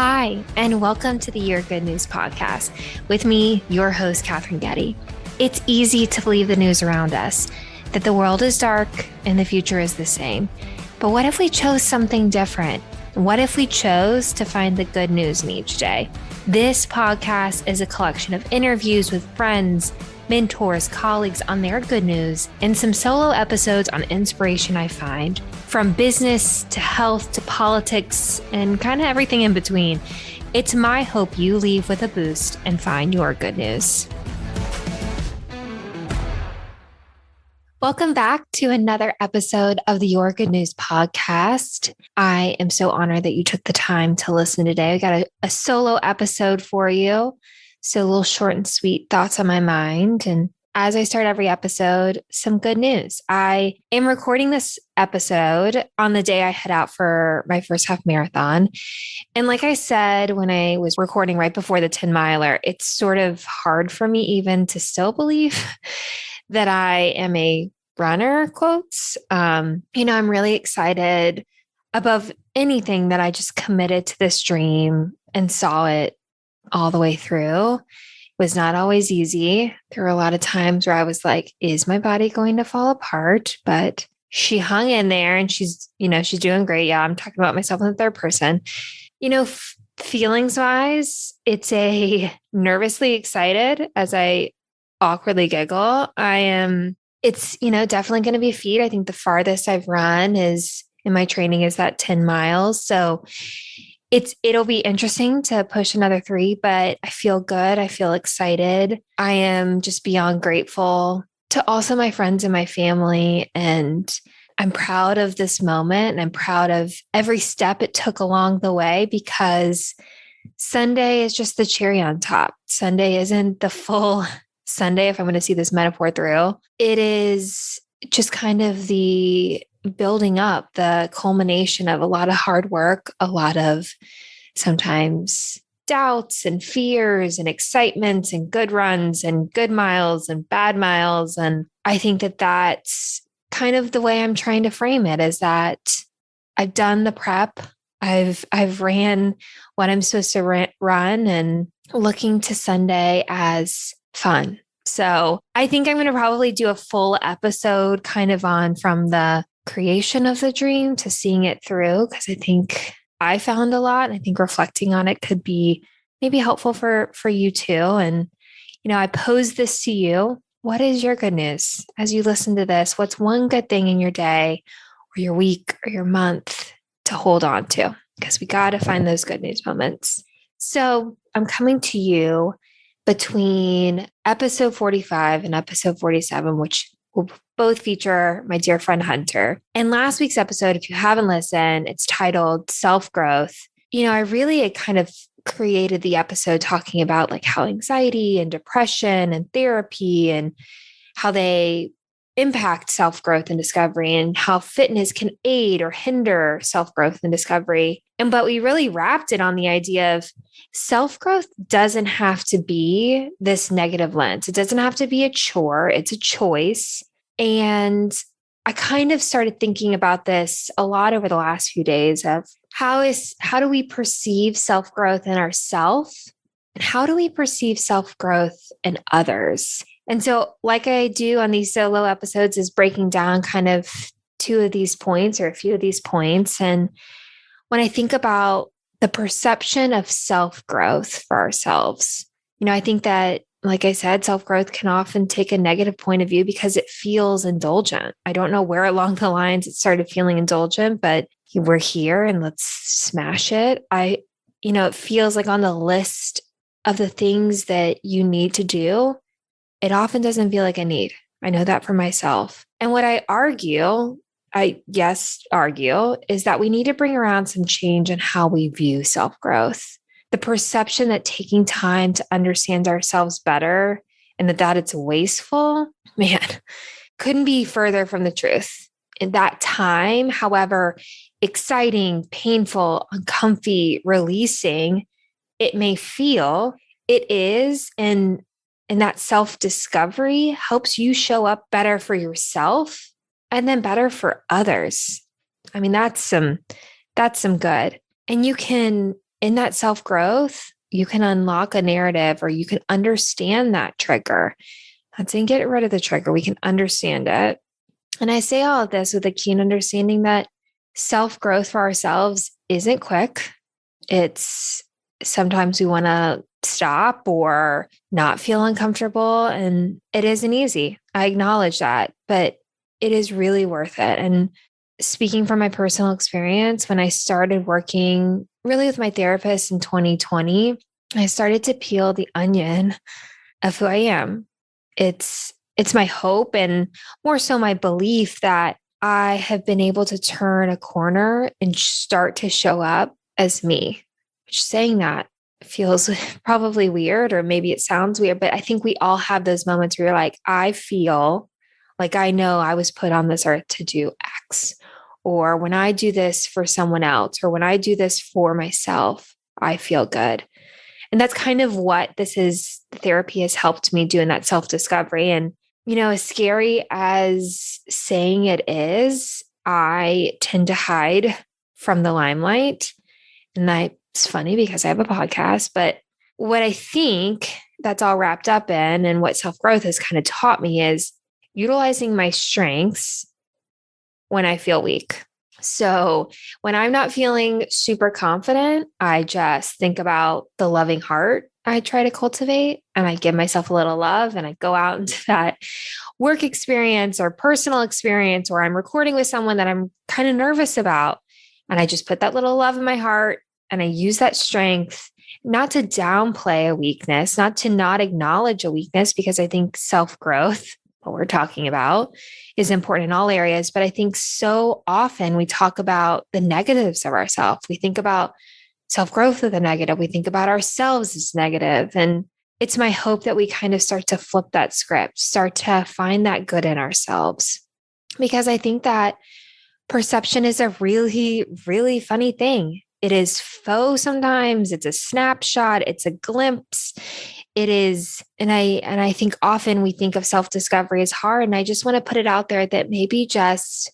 Hi, and welcome to the Your Good News podcast with me, your host, Katherine Getty. It's easy to believe the news around us, that the world is dark and the future is the same. But what if we chose something different? What if we chose to find the good news in each day? This podcast is a collection of interviews with friends, mentors, colleagues on their good news, and some solo episodes on inspiration I find from business to health to politics and kind of everything in between. It's my hope you leave with a boost and find your good news. Welcome back to another episode of the Your Good News podcast. I am so honored that you took the time to listen today. We got a solo episode for you. So a little short and sweet thoughts on my mind. And as I start every episode, some good news. I am recording this episode on the day I head out for my first half marathon. And like I said, when I was recording right before the 10 miler, it's sort of hard for me even to still believe that I am a runner, quotes. I'm really excited above anything that I just committed to this dream and saw it all the way through. It was not always easy. There were a lot of times where I was like, is my body going to fall apart? But she hung in there and she's doing great. Yeah, I'm talking about myself in the third person. Feelings wise, it's a nervously excited as I awkwardly giggle. It's definitely going to be a feat. I think the farthest I've run is in my training is that 10 miles. So it'll be interesting to push another 3, but I feel good. I feel excited. I am just beyond grateful to also my friends and my family. And I'm proud of this moment. And I'm proud of every step it took along the way, because Sunday is just the cherry on top. Sunday isn't the full Sunday, if I'm going to see this metaphor through. It is just kind of the building up, the culmination of a lot of hard work, a lot of sometimes doubts and fears and excitements and good runs and good miles and bad miles. And I think that that's kind of the way I'm trying to frame it, is that I've done the prep. I've ran what I'm supposed to run, and looking to Sunday as fun. So I think I'm going to probably do a full episode kind of on from the creation of the dream to seeing it through, because I think I found a lot, and I think reflecting on it could be maybe helpful for you too. And, I pose this to you. What is your good news as you listen to this? What's one good thing in your day or your week or your month to hold on to? Because we got to find those good news moments. So I'm coming to you between episode 45 and episode 47, which will both feature my dear friend Hunter. And last week's episode, if you haven't listened, it's titled Self-Growth. I kind of created the episode talking about like how anxiety and depression and therapy and how they impact self-growth and discovery, and how fitness can aid or hinder self-growth and discovery. But we really wrapped it on the idea of self-growth doesn't have to be this negative lens. It doesn't have to be a chore. It's a choice. And I kind of started thinking about this a lot over the last few days of how do we perceive self-growth in ourselves, and how do we perceive self-growth in others? And so like I do on these solo episodes is breaking down kind of 2 of these points or a few of these points. And when I think about the perception of self-growth for ourselves, I think that, like I said, self-growth can often take a negative point of view because it feels indulgent. I don't know where along the lines it started feeling indulgent, but we're here and let's smash it. It feels like on the list of the things that you need to do, it often doesn't feel like a need. I know that for myself. And what I argue is that we need to bring around some change in how we view self-growth. The perception that taking time to understand ourselves better and that it's wasteful, couldn't be further from the truth. In that time, however exciting, painful, uncomfy, releasing it may feel, it is, and that self-discovery helps you show up better for yourself and then better for others. That's some good. And you can in that self-growth, you can unlock a narrative or you can understand that trigger. Not saying get rid of the trigger, we can understand it. And I say all of this with a keen understanding that self-growth for ourselves isn't quick. It's sometimes we want to stop or not feel uncomfortable, and it isn't easy. I acknowledge that, but it is really worth it. And speaking from my personal experience, when I started working really with my therapist in 2020, I started to peel the onion of who I am. It's my hope and more so my belief that I have been able to turn a corner and start to show up as me. Which saying that feels probably weird, or maybe it sounds weird, but I think we all have those moments where you're like, I feel like I know I was put on this earth to do X. Or when I do this for someone else, or when I do this for myself, I feel good. And that's kind of what therapy has helped me do in that self-discovery. And, as scary as saying it is, I tend to hide from the limelight. And it's funny because I have a podcast, but what I think that's all wrapped up in and what self-growth has kind of taught me is utilizing my strengths when I feel weak. So when I'm not feeling super confident, I just think about the loving heart I try to cultivate, and I give myself a little love, and I go out into that work experience or personal experience, or I'm recording with someone that I'm kind of nervous about. And I just put that little love in my heart, and I use that strength, not to downplay a weakness, not to not acknowledge a weakness, because I think self-growth, what we're talking about, is important in all areas. But I think so often we talk about the negatives of ourselves. We think about self-growth as a negative. We think about ourselves as negative. And it's my hope that we kind of start to flip that script, start to find that good in ourselves. Because I think that perception is a really, really funny thing. It is faux sometimes, it's a snapshot, it's a glimpse. It is, and I think often we think of self-discovery as hard. And I just want to put it out there that maybe just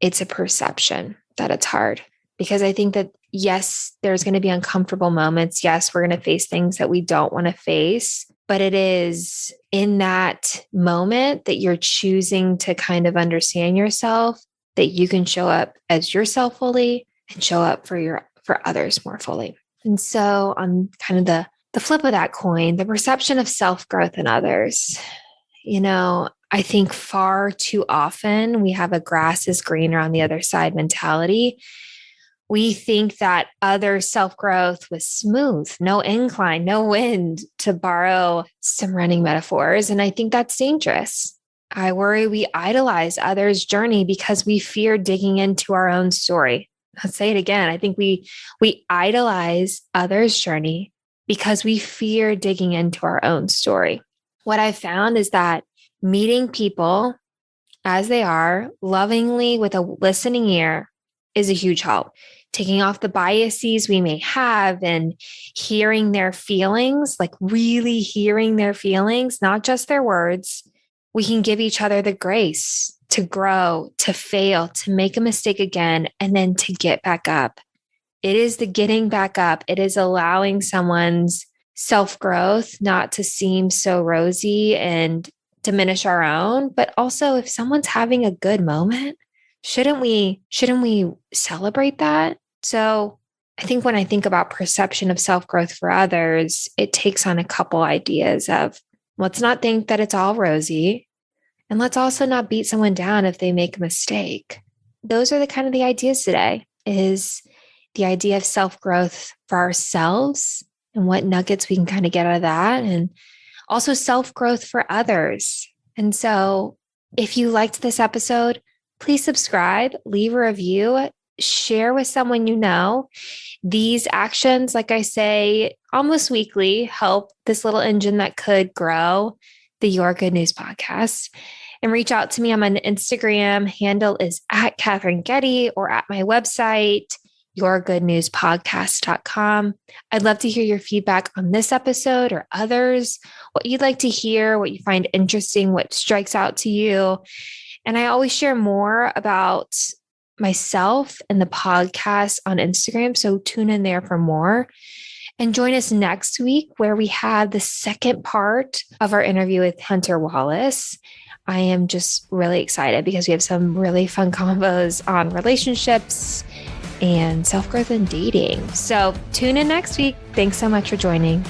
it's a perception that it's hard. Because I think that, yes, there's going to be uncomfortable moments. Yes, we're going to face things that we don't want to face. But it is in that moment that you're choosing to kind of understand yourself, that you can show up as yourself fully and show up for others more fully. And so on kind of the flip of that coin, the perception of self-growth in others, I think far too often we have a grass is greener on the other side mentality. We think that other self-growth was smooth, no incline, no wind, to borrow some running metaphors. And I think that's dangerous. I worry we idolize others' journey because we fear digging into our own story. I'll say it again. I think we idolize others' journey because we fear digging into our own story. What I've found is that meeting people as they are, lovingly with a listening ear, is a huge help. Taking off the biases we may have and hearing their feelings, like really hearing their feelings, not just their words. We can give each other the grace to grow, to fail, to make a mistake again, and then to get back up. It is the getting back up. It is allowing someone's self-growth not to seem so rosy and diminish our own. But also, if someone's having a good moment, shouldn't we celebrate that? So I think when I think about perception of self-growth for others, it takes on a couple ideas of, let's not think that it's all rosy. And let's also not beat someone down if they make a mistake. Those are the ideas today, is the idea of self-growth for ourselves and what nuggets we can kind of get out of that. And also self-growth for others. And so if you liked this episode, please subscribe, leave a review, share with someone you know. These actions, like I say, almost weekly, help this little engine that could grow the Your Good News podcast. And reach out to me. I'm on Instagram. Handle is at Katherine Getty, or at my website, yourgoodnewspodcast.com. I'd love to hear your feedback on this episode or others, what you'd like to hear, what you find interesting, what strikes out to you. And I always share more about myself and the podcast on Instagram. So tune in there for more. And join us next week where we have the second part of our interview with Hunter Wallace. I am just really excited because we have some really fun combos on relationships and self-growth and dating. So tune in next week. Thanks so much for joining.